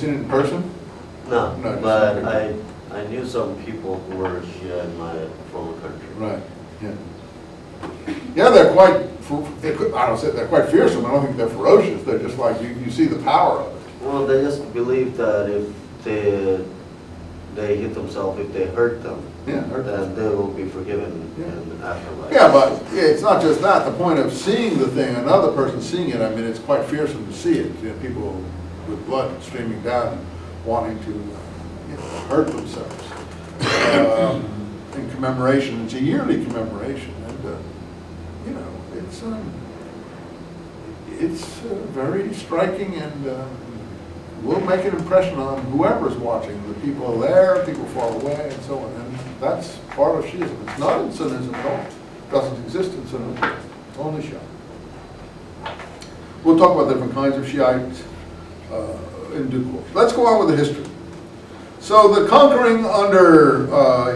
seen it in person? No, No, just but in I knew some people who were Shia in my former country. Right, yeah. Yeah, they're quite, I don't say they're quite fearsome, I don't think they're ferocious, they're just like, you see the power of it. Well, they just believe that if they hit themselves, if they hurt them, Yeah, then they will be forgiven Yeah. in the afterlife. yeah, but it's not just that, the point of seeing the thing, another person seeing it, I mean, it's quite fearsome to see it. You know, people with blood streaming down, wanting to hurt themselves. In commemoration, it's a yearly commemoration, and it's very striking, and will make an impression on whoever's watching, the people there, people far away, and so on. And that's part of Shiism. It's not in Sunnism at all. It doesn't exist in Sunnism. It's only Shia. We'll talk about different kinds of Shiites in due course. Let's go on with the history. So the conquering under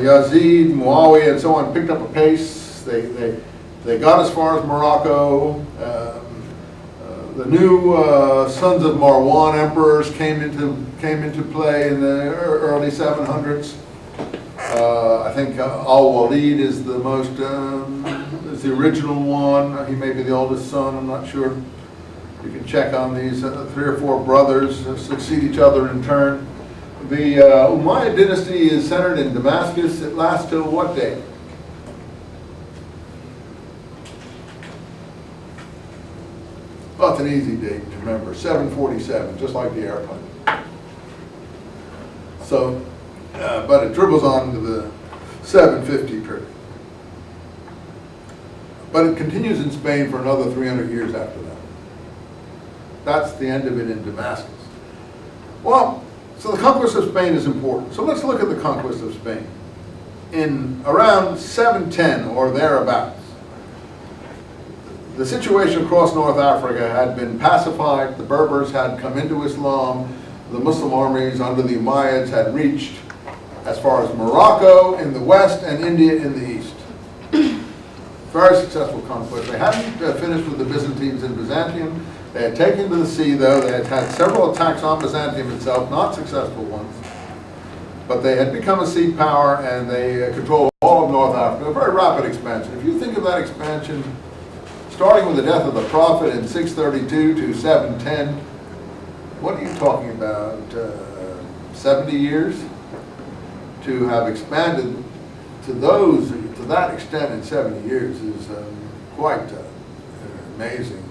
Yazid, Muawiyah, and so on picked up a pace. They got as far as Morocco. The new sons of Marwan emperors came into play in the early 700s. I think Al-Walid is the most is the original one. He may be the oldest son. I'm not sure. You can check on these 3 or 4 brothers succeed each other in turn. The Umayyad dynasty is centered in Damascus. It lasts till what date? Oh, it's an easy date to remember. 747, just like the airplane. So, but it dribbles on to the 750 period. But it continues in Spain for another 300 years after that. That's the end of it in Damascus. Well, so the conquest of Spain is important. So let's look at the conquest of Spain. In around 710 or thereabouts, the situation across North Africa had been pacified. The Berbers had come into Islam. The Muslim armies under the Umayyads had reached as far as Morocco in the west and India in the east. Very successful conquest. They hadn't finished with the Byzantines in Byzantium. They had taken to the sea, though. They had had several attacks on Byzantium itself, not successful ones. But they had become a sea power, and they controlled all of North Africa. A very rapid expansion. If you think of that expansion, starting with the death of the Prophet in 632 to 710, what are you talking about? 70 years? To have expanded to that extent in 70 years is quite an amazing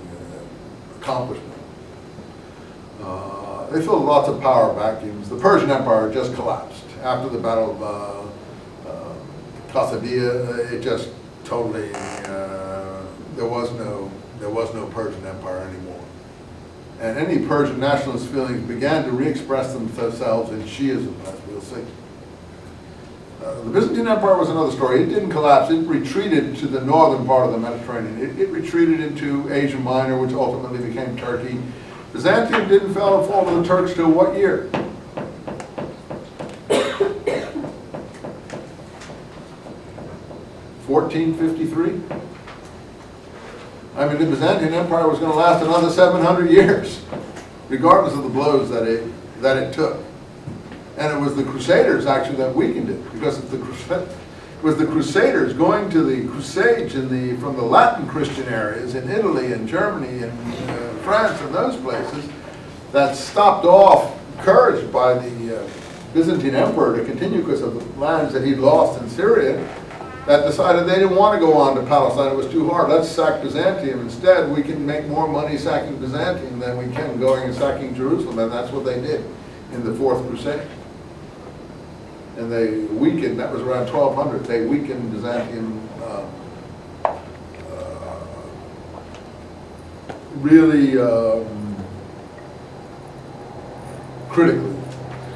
accomplishment. They filled lots of power vacuums. The Persian Empire just collapsed after the Battle of Qasadiyah. It just totally there was no Persian Empire anymore, and any Persian nationalist feelings began to re-express themselves in Shiism, as we'll see. The Byzantine Empire was another story. It didn't collapse. It retreated to the northern part of the Mediterranean. It retreated into Asia Minor, which ultimately became Turkey. Byzantium didn't fall to the Turks till what year? (1453). I mean, the Byzantine Empire was going to last another 700 years, regardless of the blows that it took. And it was the Crusaders, actually, that weakened it, because it was the Crusaders going to the Crusades from the Latin Christian areas in Italy and Germany and France and those places that stopped off, encouraged by the Byzantine Emperor to continue because of the lands that he'd lost in Syria, that decided they didn't want to go on to Palestine. It was too hard. Let's sack Byzantium. Instead, we can make more money sacking Byzantium than we can going and sacking Jerusalem, and that's what they did in the Fourth Crusade. And they weakened, that was around 1200, they weakened Byzantium really critically,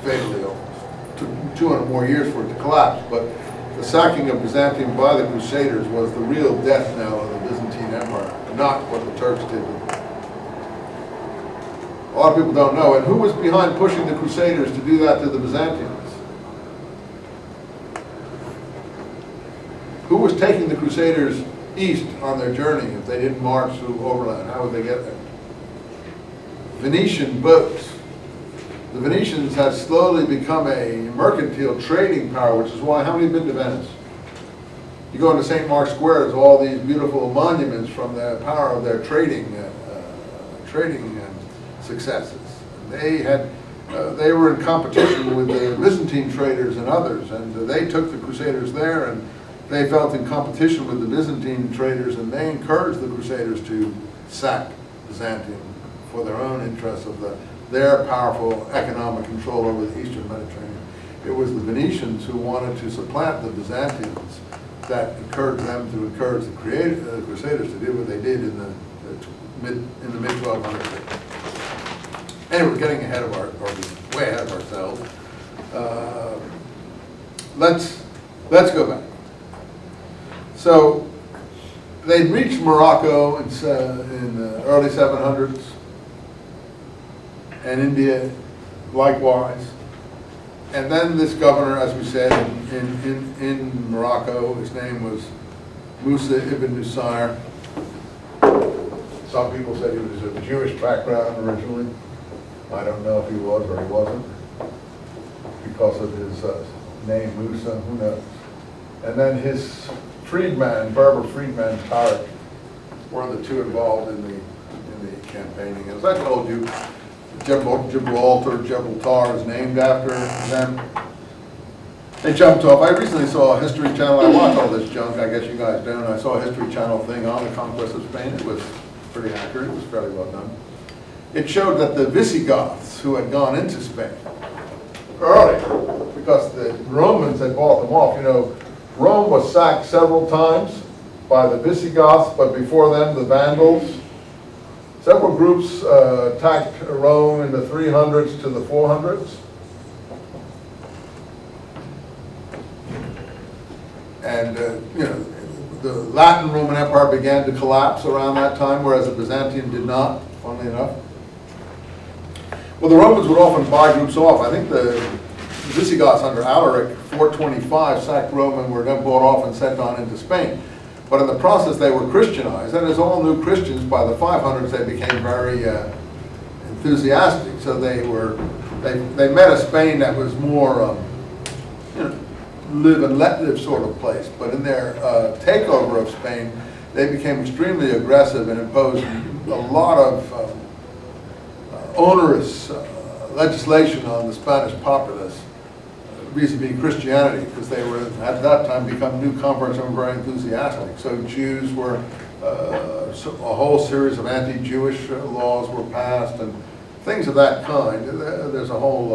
fatally almost. Took 200 more years for it to collapse, but the sacking of Byzantium by the Crusaders was the real death knell of the Byzantine Empire, not what the Turks did. A lot of people don't know. And who was behind pushing the Crusaders to do that to the Byzantines? Who was taking the Crusaders east on their journey if they didn't march through overland? How would they get there? Venetian boats. the Venetians had slowly become a mercantile trading power, which is why, how many have been to Venice? You go into St. Mark's Square, there's all these beautiful monuments from the power of their trading successes. They were in competition with the Byzantine traders and others, and they took the Crusaders there, and they felt in competition with the Byzantine traders, and they encouraged the Crusaders to sack Byzantium for their own interests of their powerful economic control over the Eastern Mediterranean. It was the Venetians who wanted to supplant the Byzantines that encouraged them to encourage the Crusaders to do what they did in the mid-1200s. Anyway, we're getting ahead of way ahead of ourselves. Let's go back. So they'd reached Morocco in the early 700s, and India likewise. And then this governor, as we said, in Morocco, his name was Musa ibn Nusayr. Some people said he was of Jewish background originally. I don't know if he was or he wasn't, because of his name Musa, who knows. And then his freedman, Berber freedman Tariq, were the two involved in the campaigning. As I told you, Gibraltar is named after them. They jumped off. I recently saw a History Channel. I watch all this junk. I guess you guys don't. I saw a History Channel thing on the conquest of Spain. It was pretty accurate. It was fairly well done. It showed that the Visigoths, who had gone into Spain early, because the Romans had bought them off. You know, Rome was sacked several times by the Visigoths, but before them, the Vandals. Several groups attacked Rome in the 300s to the 400s. And, you know, the Latin Roman Empire began to collapse around that time, whereas the Byzantium did not, funnily enough. Well, the Romans would often buy groups off. I think the Visigoths under Alaric, 425, sacked Rome and were then bought off and sent on into Spain. But in the process, they were Christianized, and as all new Christians, by the 500s, they became very enthusiastic. So they met a Spain that was more, you know, live and let live sort of place. But in their takeover of Spain, they became extremely aggressive and imposed a lot of onerous legislation on the Spanish populace vis-a-vis Christianity, because they were at that time become new converts and were very enthusiastic. So Jews were, a whole series of anti-Jewish laws were passed and things of that kind. There's a whole